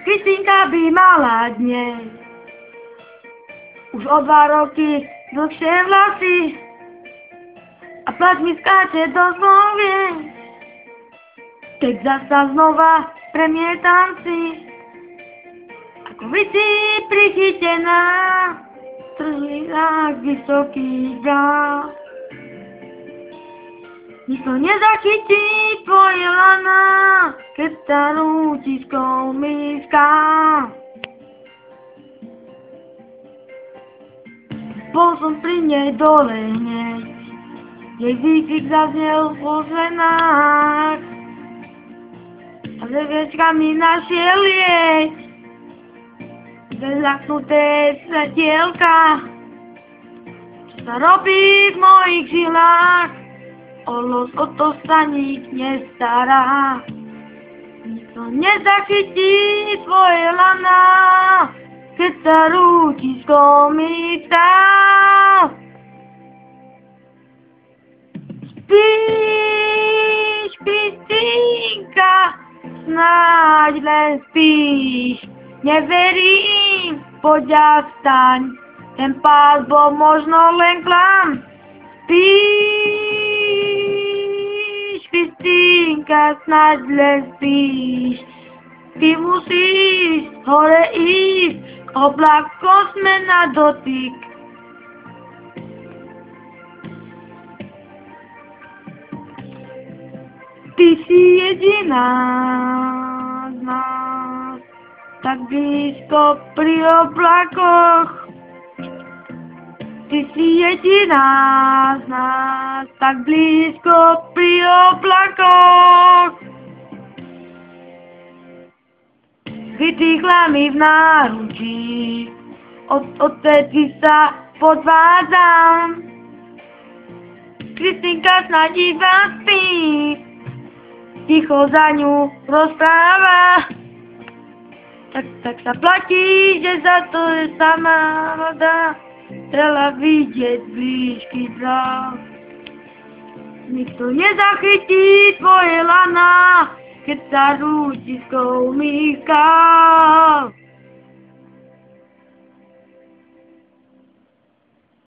Kristýnka by mala dnes už o 2 roky dlhšie vlasy a plať mi skáče do zmluvy, keď zasa znova premietam si, ako visí prichytená v trhlách vysokých brán. Nikto nezachytí tvoje lana, keď sa rútiskou mískám. Bol som pri nej dole hneď, jej výkrik zaznel vo zvenách a dreviečkami našiel jej zľaknuté svetielka. Čo sa robí v mojich žilách, o los o to sa nik nestará. Nikto nezachytí tvoje lana, keď sa rútiskou míska. Spíš, Kristýnka, snáď len spíš. Neverím, poď a vstaň, ten pás bol možno len klam. Spíš, Kristýnka, snáď len spíš. Ty musíš hore ísť, k oblakom sme na dotyk. Ty si jediná z nás, tak blízko pri oblakoch. Ty si jediná z nás, tak blízko pri oblakoch. Vytýchla mi v náručí, odtedy sa podvádzam. Kristýnka snáď iba spí, ticho za ňu rozpráva. Tak sa platí, že za to je sama voda, chcela vidieť blížky dráv. Nikto nezachytí tvoje lana, keď sa rútiskou míska.